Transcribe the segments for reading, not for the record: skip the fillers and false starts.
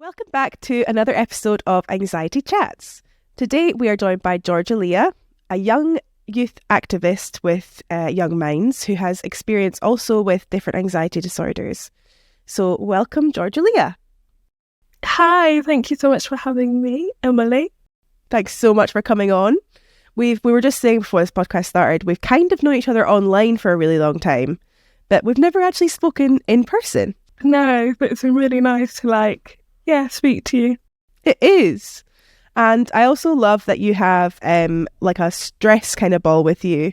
Welcome back to another episode of Anxiety Chats. Today we are joined by Georgia-Leah, a young youth activist with Young Minds who has experience also with different anxiety disorders. So welcome, Georgia-Leah. Hi, thank you so much for having me, Emily. Thanks so much for coming on. We were just saying before this podcast started, we've kind of known each other online for a really long time, but we've never actually spoken in person. No, but it's been really nice to speak to you. It is. And I also love that you have like a stress kind of ball with you.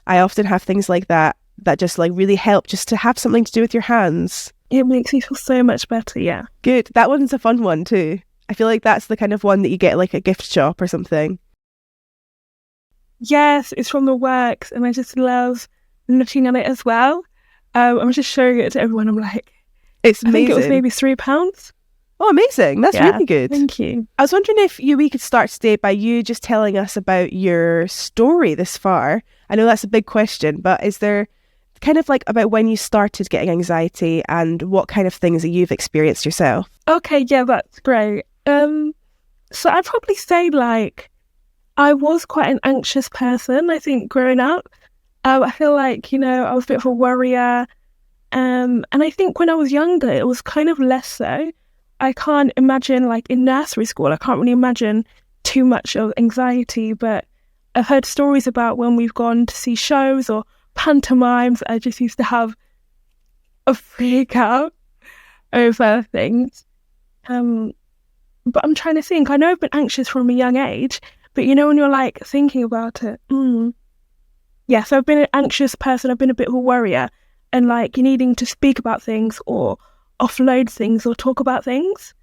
I often have things like that just like really help just to have something to do with your hands. It makes me feel so much better, yeah. Good. That one's a fun one too. I feel like that's the kind of one that you get like a gift shop or something. Yes, it's from the works and I just love looking at it as well. I'm just showing it to everyone. I'm like, it's amazing. I think it was maybe £3. Oh, amazing. That's really good. Thank you. I was wondering if we could start today by you just telling us about your story this far. I know that's a big question, but is there kind of like about when you started getting anxiety and what kind of things that you've experienced yourself? Okay, yeah, that's great. So I'd probably say I was quite an anxious person, I think, growing up. I feel like, I was a bit of a worrier. And I think when I was younger, it was kind of less so. I can't imagine, in nursery school, I can't really imagine too much of anxiety, but I've heard stories about when we've gone to see shows or pantomimes, I just used to have a freak out over things. But I'm trying to think, I know I've been anxious from a young age, but when you're thinking about it, yeah, so I've been an anxious person, I've been a bit of a worrier, and needing to speak about things or offload things or talk about things.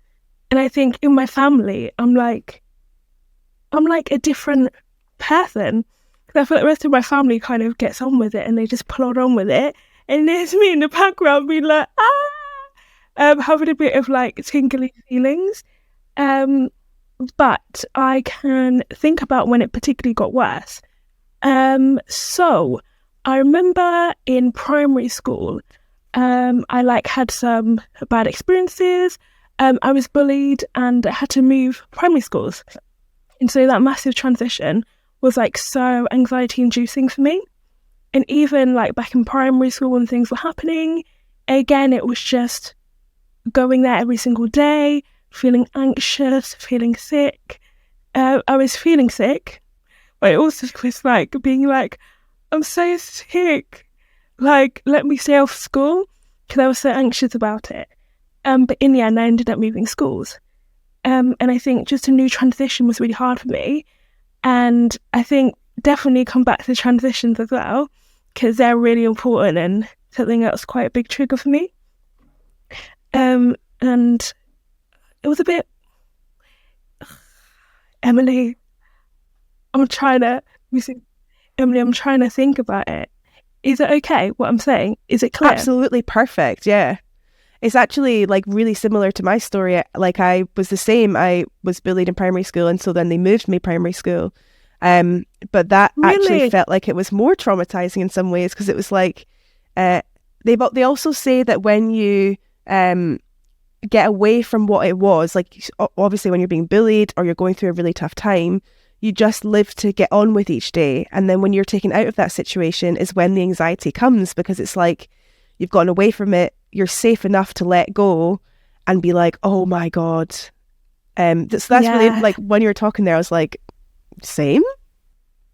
And I think in my family, I'm like a different person. I feel like the rest of my family kind of gets on with it and they just plod on with it. And there's me in the background being like, having a bit of tingly feelings. But I can think about when it particularly got worse. So I remember in primary school, I had some bad experiences. I was bullied and I had to move primary schools. And so that massive transition was so anxiety inducing for me. And even back in primary school when things were happening, again, it was just going there every single day, feeling anxious, feeling sick. I was feeling sick, but it also was being I'm so sick. Let me stay off school, because I was so anxious about it. But in the end, I ended up moving schools. And I think just a new transition was really hard for me. And I think definitely come back to transitions as well, because they're really important and something that was quite a big trigger for me. And it was a bit... Emily, I'm trying to think about it. Is it okay what I'm saying? Is it clear? Absolutely perfect, yeah. It's actually really similar to my story. I was the same. I was bullied in primary school and so then they moved me primary school. But that actually felt like it was more traumatizing in some ways, because it was they also say that when you get away from what it was, obviously when you're being bullied or you're going through a really tough time, you just live to get on with each day. And then when you're taken out of that situation is when the anxiety comes, because it's you've gotten away from it, you're safe enough to let go and be oh my God. So that's really, when you were talking there, I was same?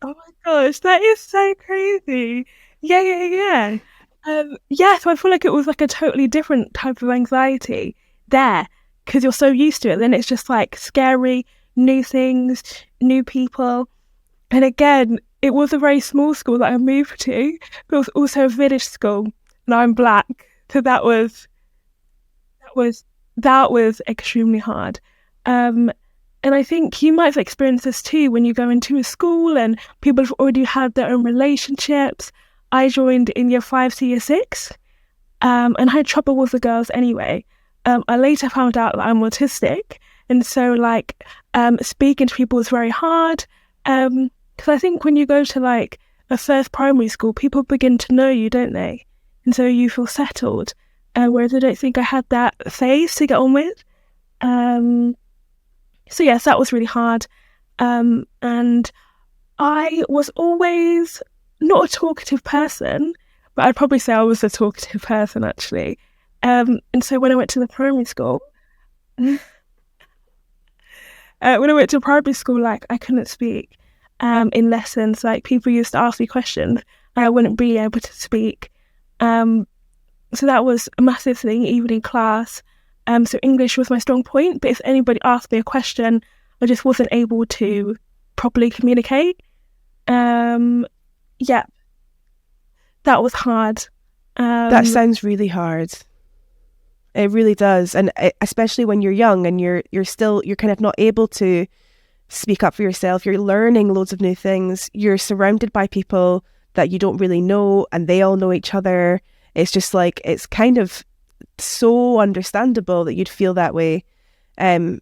Oh my gosh, that is so crazy. Yeah. So I feel like it was a totally different type of anxiety there, because you're so used to it. Then it's just scary, new things, new people. And again, it was a very small school that I moved to, but it was also a village school, and I'm black, so that was extremely hard. And I think you might have experienced this too when you go into a school and people have already had their own relationships. I joined in year 5 to year 6, and I had trouble with the girls anyway. I later found out that I'm autistic, and so speaking to people was very hard. Because I think when you go to a first primary school, people begin to know you, don't they? And so you feel settled. Whereas I don't think I had that phase to get on with. So yes, that was really hard. And I was always not a talkative person, but I'd probably say I was a talkative person actually. And so when I went to the primary school, like I couldn't speak in lessons. Like people used to ask me questions, and I wouldn't be able to speak. So that was a massive thing, even in class. So English was my strong point, but if anybody asked me a question, I just wasn't able to properly communicate. Yeah, that was hard. That sounds really hard. It really does, and especially when you're young and you're kind of not able to speak up for yourself. You're learning loads of new things. You're surrounded by people that you don't really know, and they all know each other. It's just like, it's kind of so understandable that you'd feel that way. But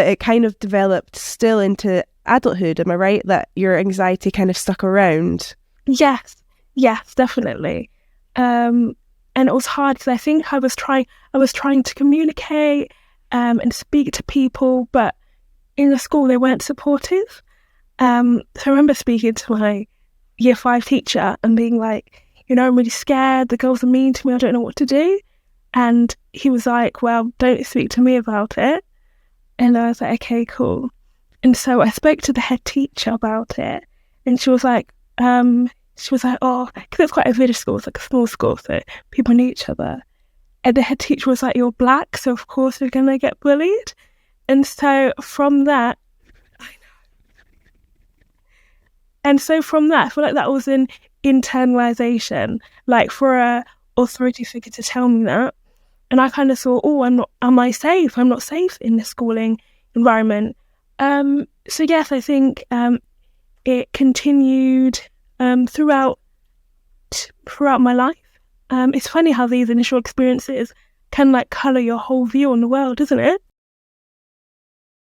it kind of developed still into adulthood. Am I right that your anxiety kind of stuck around? Yes, definitely. And it was hard because I think I was trying to communicate and speak to people, but in the school they weren't supportive. So I remember speaking to my year 5 teacher and being like, I'm really scared, the girls are mean to me, I don't know what to do. And he was like, well, don't speak to me about it. And I was like, okay, cool. And so I spoke to the head teacher about it, and she was like, oh, because it's quite a village school, it's like a small school, so people knew each other. And the head teacher was like, you're black, so of course you're going to get bullied. And so from that, I feel like that was an internalization, like for a authority figure to tell me that. And I kind of thought, am I safe? I'm not safe in the schooling environment. So yes, I think it continued throughout my life. It's funny how these initial experiences can like colour your whole view on the world, isn't it?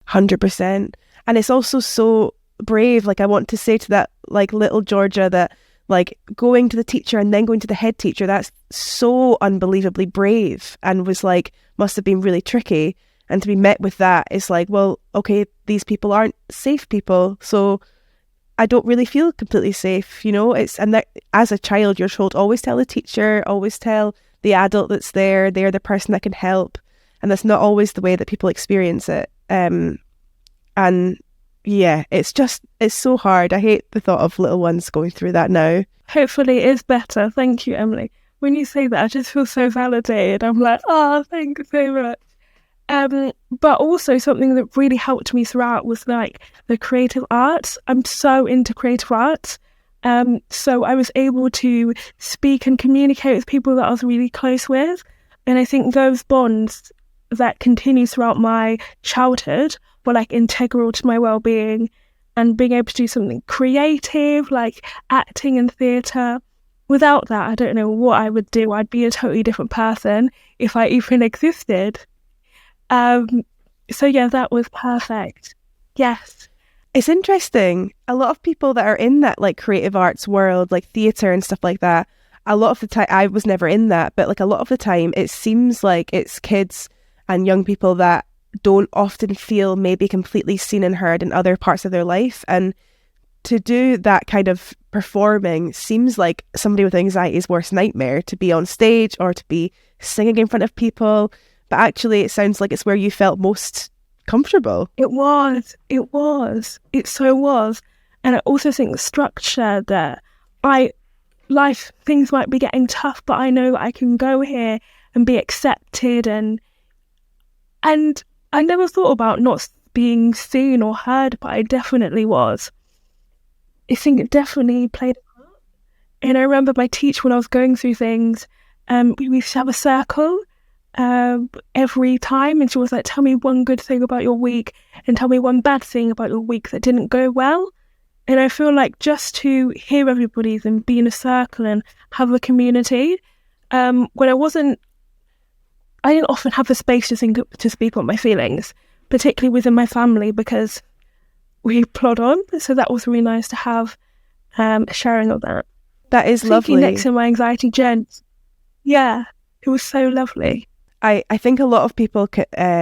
100%. And it's also so brave. Like, I want to say to that like little Georgia that like going to the teacher and then going to the head teacher, that's so unbelievably brave, and was like, must have been really tricky. And to be met with that is like, well, okay, these people aren't safe people, so I don't really feel completely safe, and that as a child you're told, always tell the teacher, always tell the adult that's there, they're the person that can help, and that's not always the way that people experience it. And yeah, it's so hard. I hate the thought of little ones going through that now. Hopefully it is better. Thank you, Emily. When you say that, I just feel so validated. I'm like, thank you so much. But also something that really helped me throughout was like the creative arts. I'm so into creative arts. So I was able to speak and communicate with people that I was really close with. And I think those bonds that continue throughout my childhood were like integral to my well-being, and being able to do something creative like acting and theatre. Without that, I don't know what I would do. I'd be a totally different person if I even existed. So yeah, that was perfect. Yes. It's interesting. A lot of people that are in that like creative arts world, like theatre and stuff like that, a lot of the time, I was never in that, but like a lot of the time it seems like it's kids and young people that don't often feel maybe completely seen and heard in other parts of their life. And to do that kind of performing seems like somebody with anxiety's worst nightmare, to be on stage or to be singing in front of people. But actually it sounds like it's where you felt most comfortable. It so was. And I also think the structure that things might be getting tough, but I know that I can go here and be accepted, and I never thought about not being seen or heard, but I definitely was. I think it definitely played a part. And I remember my teacher, when I was going through things, we used to have a circle every time, and she was like, tell me one good thing about your week and tell me one bad thing about your week that didn't go well. And I feel like just to hear everybody's and be in a circle and have a community, when I didn't often have the space to speak on my feelings, particularly within my family, because we plod on. So that was really nice to have a sharing of that. That is lovely. Next in my anxiety journey. Yeah, it was so lovely. I think a lot of people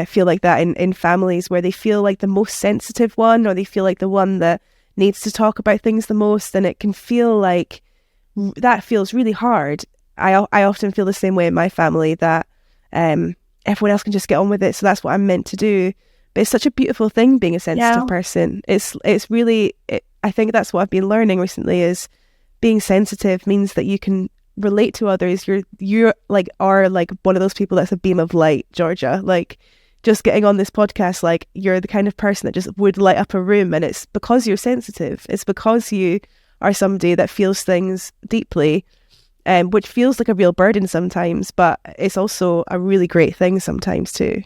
feel like that in families where they feel like the most sensitive one, or they feel like the one that needs to talk about things the most, and it can feel like that feels really hard. I often feel the same way in my family, that everyone else can just get on with it, so that's what I'm meant to do. But it's such a beautiful thing being a sensitive person. It's really, I think that's what I've been learning recently, is being sensitive means that you can relate to others. You're like are like one of those people that's a beam of light, Georgia. Like, just getting on this podcast, like, you're the kind of person that just would light up a room, and it's because you're sensitive. It's because you are somebody that feels things deeply, which feels like a real burden sometimes, but it's also a really great thing sometimes too.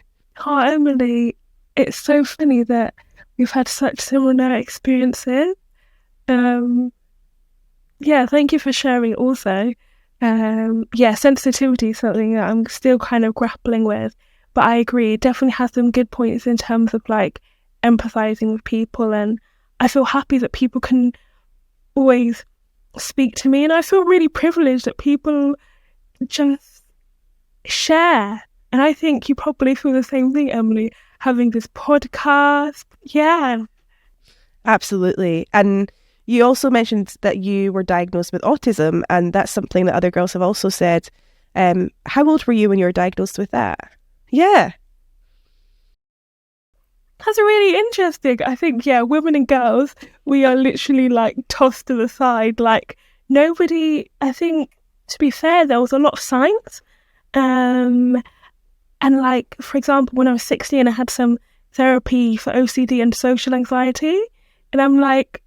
Oh, Emily, it's so funny that we've had such similar experiences. Thank you for sharing also. Sensitivity is something that I'm still kind of grappling with, but I agree, it definitely has some good points in terms of like empathizing with people, and I feel happy that people can always speak to me, and I feel really privileged that people just share. And I think you probably feel the same thing, Emily, having this podcast. Yeah, absolutely. And you also mentioned that you were diagnosed with autism, and that's something that other girls have also said. How old were you when you were diagnosed with that? Yeah. That's really interesting. I think, women and girls, we are literally like tossed to the side. Like, nobody, I think, to be fair, there was a lot of science. And like, for example, when I was 16, I had some therapy for OCD and social anxiety. And I'm like,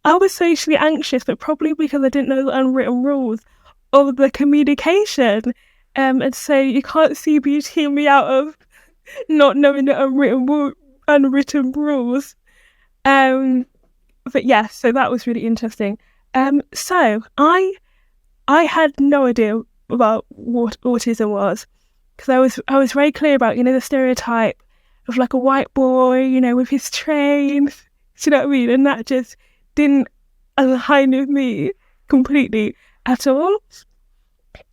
I was socially anxious, but probably because I didn't know the unwritten rules of the communication. And so you can't see beauty in me out of not knowing the unwritten rules. But yeah, so that was really interesting. So I had no idea about what autism was, because I was very clear about, the stereotype of like a white boy, with his trains. Do you know what I mean? And that just didn't align with me completely at all.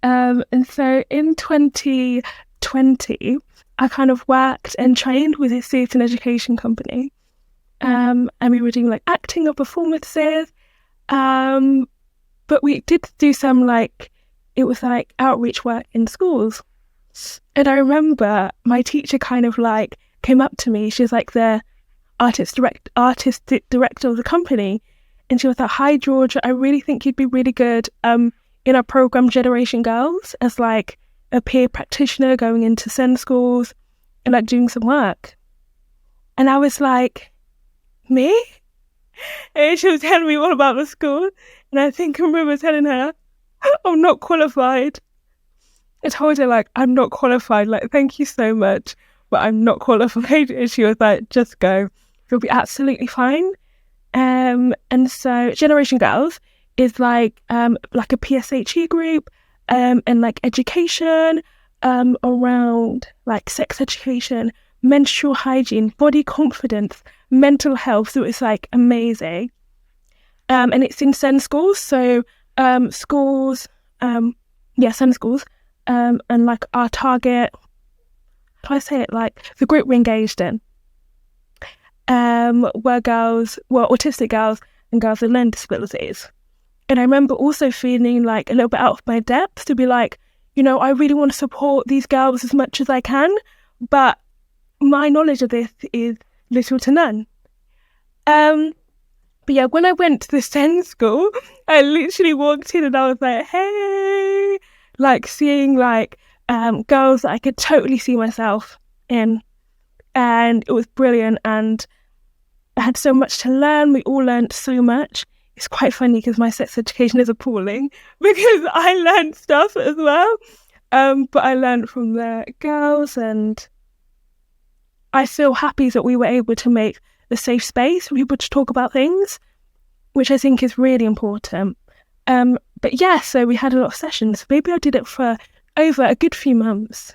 And so in 2020, I kind of worked and trained with a theatre and education company. And we were doing like acting or performances. But we did do some it was like outreach work in schools. And I remember my teacher kind of like came up to me. She was like the artistic director of the company. And she was like, "Hi, Georgia, I really think you'd be really good in our program Generation Girls as like a peer practitioner going into SEND schools and like doing some work." And I was like, "Me?" And she was telling me all about the school. And I think I remember telling her, "I'm not qualified." I told her like, "I'm not qualified. Like, thank you so much, but I'm not qualified." And she was like, "Just go. You'll be absolutely fine." And so Generation Girls is like a PSHE group and like education around like sex education, menstrual hygiene, body confidence, mental health. So it's like amazing. And it's in SEND schools. So SEND schools. And like our target, how do I say it? Like the group we're engaged in. Were autistic girls and girls with learning disabilities. And I remember also feeling like a little bit out of my depth to be like, I really want to support these girls as much as I can, but my knowledge of this is little to none. But yeah, when I went to the SEND school, I literally walked in and I was like, "Hey," like seeing like girls that I could totally see myself in. And it was brilliant, and I had so much to learn. We all learned so much. It's quite funny because my sex education is appalling because I learned stuff as well. But I learned from the girls, and I feel happy that we were able to make a safe space for people to talk about things, which I think is really important. But yeah, so we had a lot of sessions. Maybe I did it for over a good few months.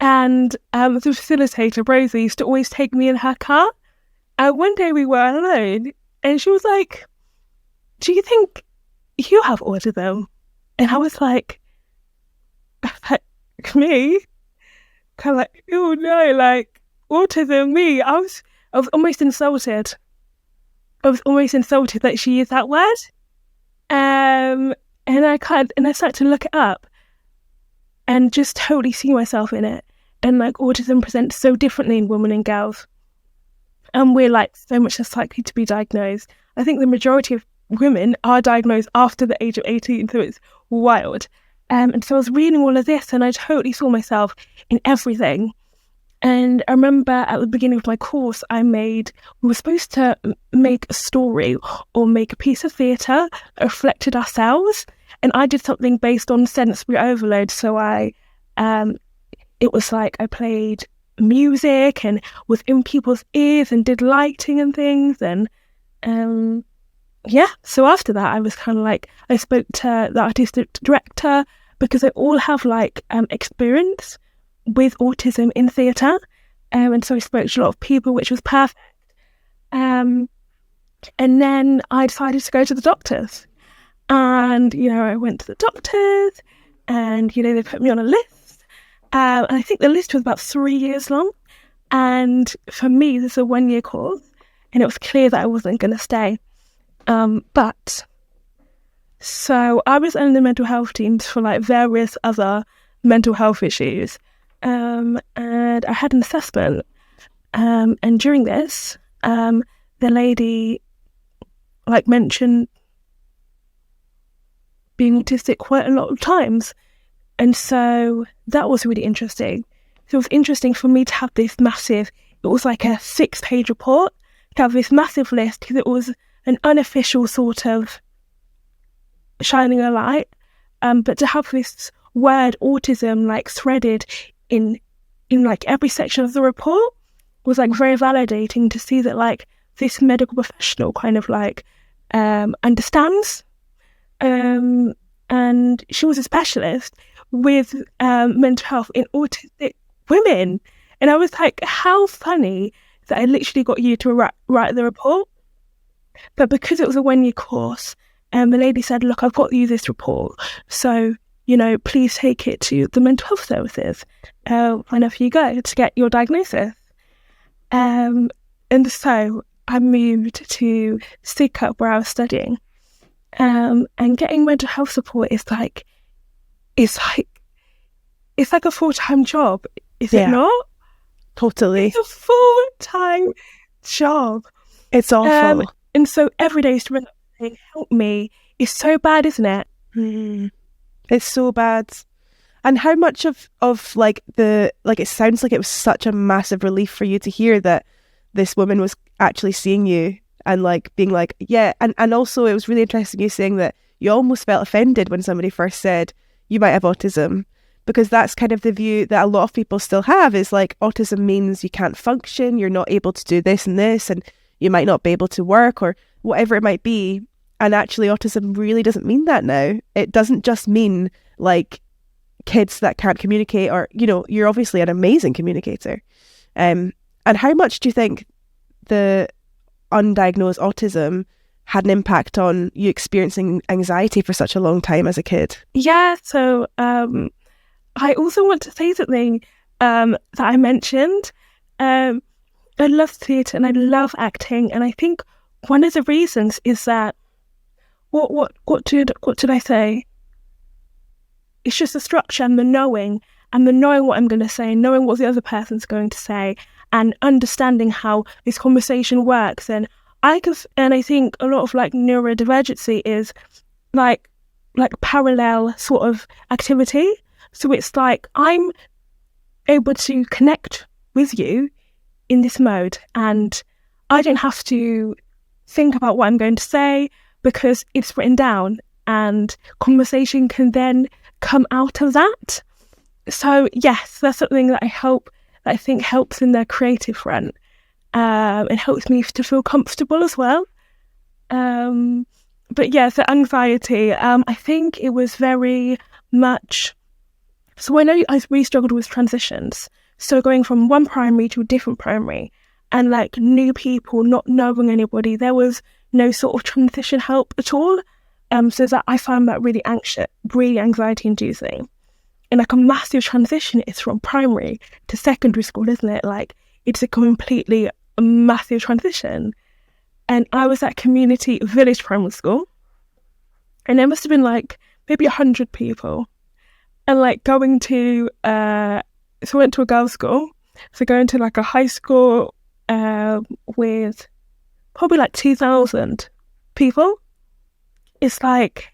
And the facilitator, Rosie, used to always take me in her car. And one day we were alone, and she was like, "Do you think you have autism?" And I was like, "Me?" kind of like, oh no, like autism, me. I was almost insulted. I was almost insulted that she used that word. And I started to look it up and just totally see myself in it. And like autism presents so differently in women and girls. And we're like so much less likely to be diagnosed. I think the majority of women are diagnosed after the age of 18, so it's wild. And so I was reading all of this and I totally saw myself in everything. And I remember at the beginning of my course, we were supposed to make a story or make a piece of theatre that reflected ourselves. And I did something based on sensory overload. So it was like I played music and was in people's ears and did lighting and things. And so after that, I was kind of like, I spoke to the artistic director because they all have like experience with autism in theatre, and so I spoke to a lot of people, which was perfect. And then I decided to go to the doctors, and I went to the doctors, and they put me on a list, and I think the list was about 3 years long. And for me, this is a 1-year course, and it was clear that I wasn't going to stay. But so I was on the mental health teams for like various other mental health issues. And I had an assessment. And during this, the lady like mentioned being autistic quite a lot of times. And so that was really interesting. So it was interesting for me to have this massive, it was like a 6-page report, to have this massive list, because it was an unofficial sort of shining a light. But to have this word autism like threaded in like every section of the report was like very validating to see that like this medical professional kind of like understands. And she was a specialist with mental health in autistic women. And I was like, how funny that I literally got you to write the report. But because it was a 1-year course, the lady said, look, I've got you this report. So, please take it to the mental health services whenever you go to get your diagnosis. And so I moved to Sidcup, where I was studying. And getting mental health support is like, it's like a full-time job, is it not? Totally. It's a full-time job. It's awful. And so every day to saying, help me, is so bad, isn't it? It's so bad. And how much of like it sounds like it was such a massive relief for you to hear that this woman was actually seeing you and like being like, yeah. And also it was really interesting you saying that you almost felt offended when somebody first said you might have autism, because that's kind of the view that a lot of people still have, is like autism means you can't function, you're not able to do this and this, and you might not be able to work or whatever it might be. And actually autism really doesn't mean that now. It doesn't just mean like kids that can't communicate, or you're obviously an amazing communicator. And how much do you think the undiagnosed autism had an impact on you experiencing anxiety for such a long time as a kid? Yeah, so I also want to say something that I mentioned. I love theatre and I love acting, and I think one of the reasons is that what did I say? It's just the structure and the knowing what I'm going to say, knowing what the other person's going to say, and understanding how this conversation works. And I think a lot of like neurodivergency is like parallel sort of activity. So it's like I'm able to connect with you in this mode, and I don't have to think about what I'm going to say because it's written down, and conversation can then come out of that. So yes, that's something that I think helps in the creative front. It helps me to feel comfortable as well. But yeah, so anxiety, I think it was very much, so I know I really struggled with transitions. So going from one primary to a different primary, and like new people, not knowing anybody, there was no sort of transition help at all. So that I found that really anxiety inducing. like a massive transition. It's from primary to secondary school, isn't it? Like, it's a completely massive transition. And I was at community village primary school, and there must have been like maybe 100 people. And like going to, so I went to a girls' school, so going to like a high school with probably like 2,000 people. It's like,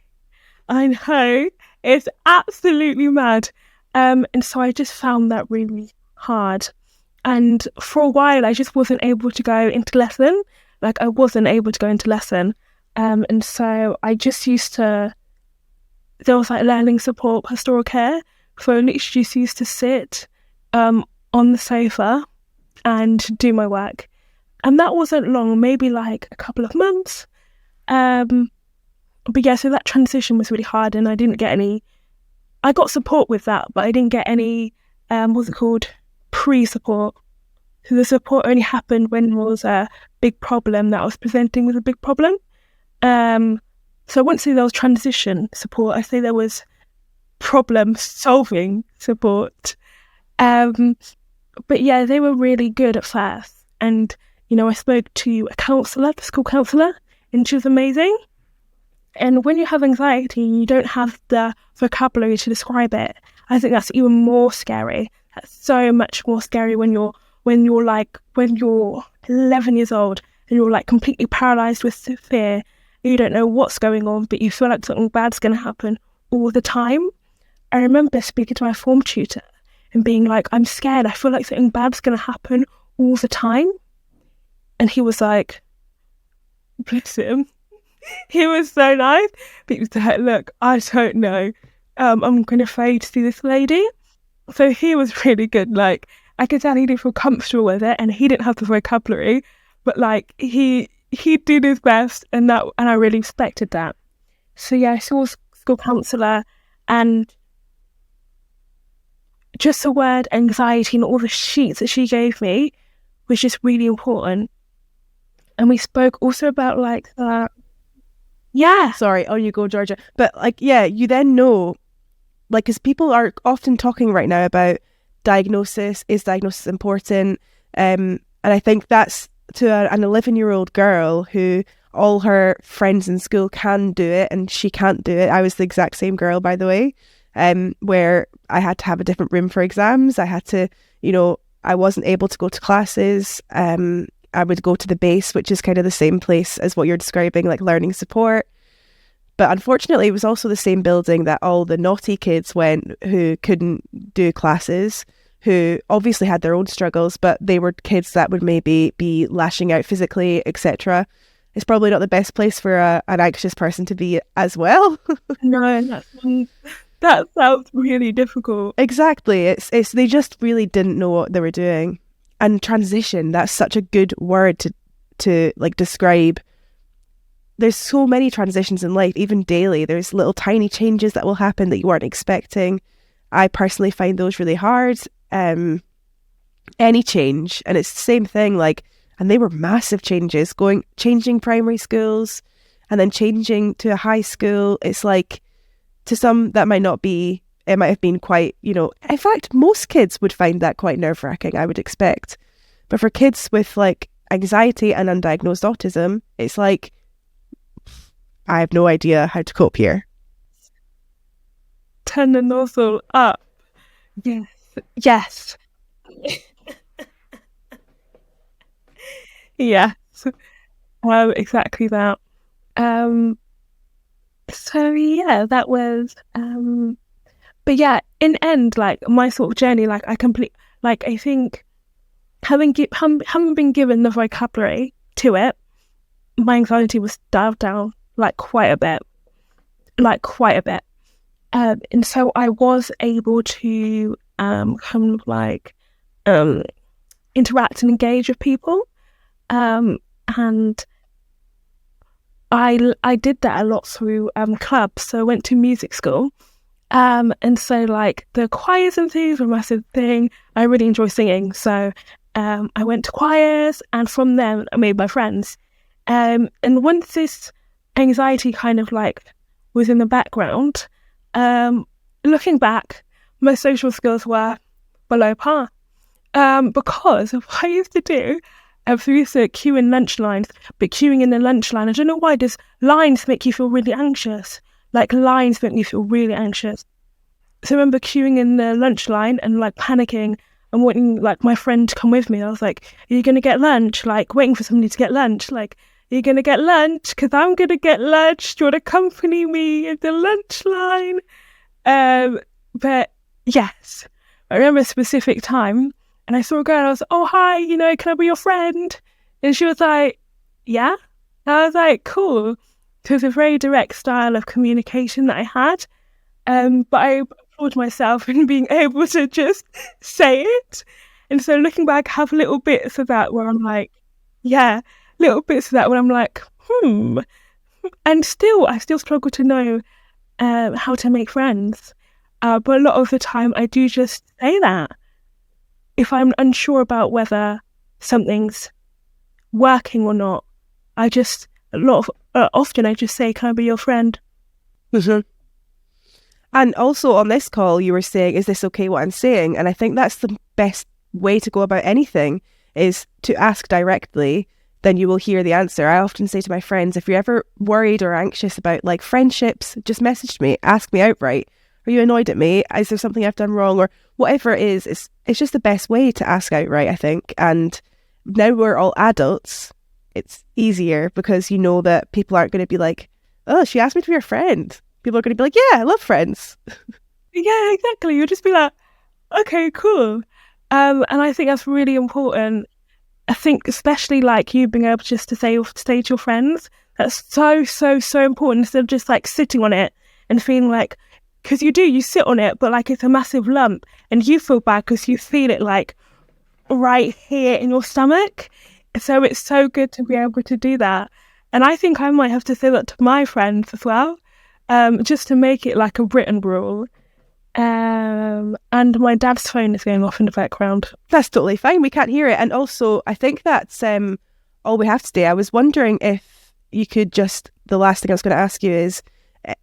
I know, it's absolutely mad. And so I just found that really hard. And for a while, I just wasn't able to go into lesson. Like, I wasn't able to go into lesson. And so I just used to, there was like learning support, pastoral care. So I literally just used to sit on the sofa and do my work. And that wasn't long, maybe like a couple of months. But yeah, so that transition was really hard, and I didn't get any, I got support with that, but I didn't get any, what's it called, pre-support. So the support only happened when there was a big problem that I was presenting with a big problem. So I wouldn't say there was transition support, I say there was problem-solving support. But yeah, they were really good at first. And, you know, I spoke to a counsellor, the school counsellor, and she was amazing. And when you have anxiety and you don't have the vocabulary to describe it, I think that's even more scary. That's so much more scary when you're 11 years old and you're like completely paralysed with fear. You don't know what's going on, but you feel like something bad's going to happen all the time. I remember speaking to my form tutor and being like, I'm scared. I feel like something bad's going to happen all the time. And he was like, bless him. He was so nice. But he was like, look, I don't know. I'm going to fade to see this lady. So he was really good. Like, I could tell he didn't feel comfortable with it, and he didn't have the vocabulary, but like he did his best, and I really respected that. So yeah, I saw a school counsellor, and just the word anxiety and all the sheets that she gave me was just really important. And we spoke also about like that. Yeah. Sorry, on you go, Georgia. But like, yeah, you then know, like, because people are often talking right now about diagnosis. Is diagnosis important? And I think that's to an 11-year-old girl who all her friends in school can do it and she can't do it. I was the exact same girl, by the way, where I had to have a different room for exams. I had to, you know, I wasn't able to go to classes. I would go to the base, which is kind of the same place as what you're describing, like learning support. But unfortunately, it was also the same building that all the naughty kids went who couldn't do classes, who obviously had their own struggles, but they were kids that would maybe be lashing out physically, etc. It's probably not the best place for an anxious person to be as well. No, that sounds really difficult. Exactly. It's they just really didn't know what they were doing. And transition, that's such a good word to like describe. There's so many transitions in life, even daily. There's little tiny changes that will happen that you weren't expecting. I personally find those really hard. Any change, and it's the same thing, like, and they were massive changes, changing primary schools and then changing to a high school. It's like, to some that might not be, it might have been quite, you know, in fact, most kids would find that quite nerve-wracking, I would expect. But for kids with like anxiety and undiagnosed autism, it's like, I have no idea how to cope here. Turn the nozzle up. Yes. Yes. Exactly that. So yeah, that was but yeah, in the end, like my sort of journey, like I think having been given the vocabulary to it, my anxiety was dialed down like quite a bit. And so I was able to kind of like interact and engage with people. And I did that a lot through clubs. So I went to music school. And so like the choirs and things were a massive thing. I really enjoy singing. So I went to choirs, and from them I made my friends. And once this anxiety kind of like was in the background, looking back, my social skills were below par. Because what I used to do, so we used to queue in lunch lines, but queuing in the lunch line, I don't know why, does lines make you feel really anxious? Like, lines make me feel really anxious. So I remember queuing in the lunch line and like panicking and wanting like my friend to come with me. I was like, are you going to get lunch? Like, waiting for somebody to get lunch. Like, are you going to get lunch? Because I'm going to get lunch. Do you want to accompany me in the lunch line? But yes, I remember a specific time and I saw a girl and I was like, oh, hi, can I be your friend? And she was like, yeah. And I was like, cool. It was a very direct style of communication that I had. But I applaud myself in being able to just say it. And so looking back, I have little bits of that where I'm like, yeah, little bits of that when I'm like, And I still struggle to know how to make friends. But a lot of the time I do just say that. If I'm unsure about whether something's working or not, often I just say, can I be your friend? Mm-hmm. And also on this call, you were saying, is this okay what I'm saying? And I think that's the best way to go about anything, is to ask directly, then you will hear the answer. I often say to my friends, if you're ever worried or anxious about like friendships, just message me, ask me outright. Are you annoyed at me? Is there something I've done wrong? Or whatever it is, it's just the best way to ask outright, I think. And now we're all adults, it's easier because you know that people aren't going to be like, oh, she asked me to be her friend. People are going to be like, yeah, I love friends. Yeah, exactly. You'll just be like, okay, cool. And I think that's really important. I think especially like you being able just to say to your friends, that's so, so, so important instead of just like sitting on it and feeling like, because you sit on it, but like it's a massive lump and you feel bad because you feel it like right here in your stomach. So it's so good to be able to do that. And I think I might have to say that to my friends as well. Just to make it like a written rule. And my dad's phone is going off in the background. That's totally fine. We can't hear it. And also, I think that's all we have today. I was wondering if you could the last thing I was going to ask you is,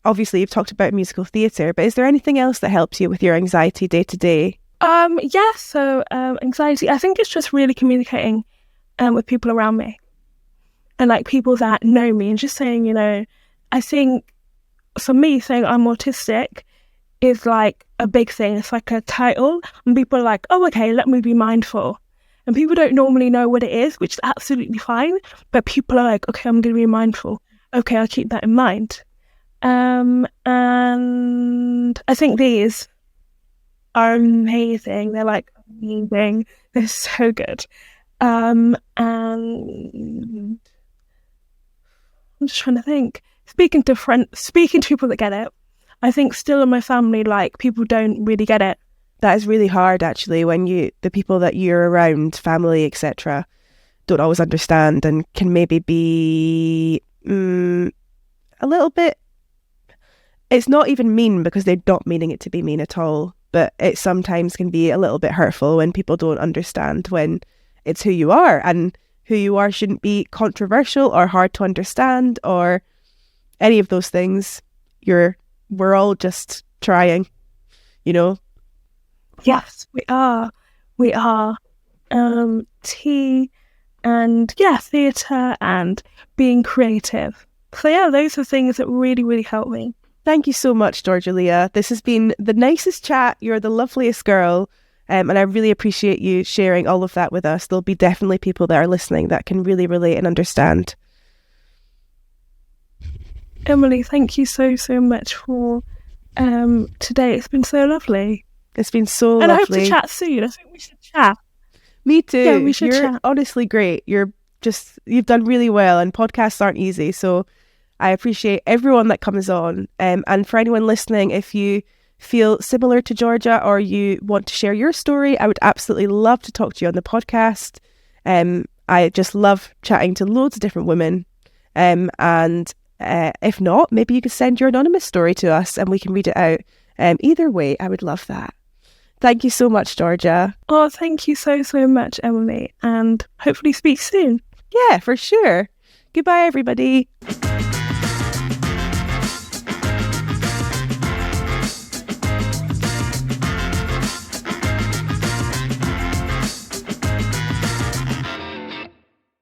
obviously you've talked about musical theatre, but is there anything else that helps you with your anxiety day to day? Yeah, so anxiety, I think it's just really communicating with people around me. And like people that know me and just saying, I think for me, saying I'm autistic is like a big thing. It's like a title. And people are like, oh, okay, let me be mindful. And people don't normally know what it is, which is absolutely fine. But people are like, okay, I'm going to be mindful. Okay, I'll keep that in mind. And I think these are amazing. They're like amazing. They're so good. And I'm just trying to think. Speaking to people that get it, I think still in my family, like people don't really get it. That is really hard, actually, when the people that you're around, family, etc., don't always understand and can maybe be a little bit. It's not even mean because they're not meaning it to be mean at all, but it sometimes can be a little bit hurtful when people don't understand when it's who you are, and who you are shouldn't be controversial or hard to understand or any of those things. We're all just trying, Yes, we are. Tea and theatre and being creative. So yeah, those are things that really, really help me. Thank you so much, Georgia-Leah. This has been the nicest chat. You're the loveliest girl. And I really appreciate you sharing all of that with us. There'll be definitely people that are listening that can really relate and understand. Emily, thank you so, so much for today. It's been so lovely. It's been so lovely. And I hope to chat soon. I think we should chat. Me too. Yeah, we should chat. Honestly great. You've done really well, and podcasts aren't easy. So I appreciate everyone that comes on. And for anyone listening, if you feel similar to Georgia or you want to share your story, I would absolutely love to talk to you on the podcast. I just love chatting to loads of different women. And if not, maybe you could send your anonymous story to us and we can read it out. Either way, I would love that. Thank you so much, Georgia. Oh, thank you so, so much, Emily. And hopefully speak soon. Yeah, for sure. Goodbye, everybody.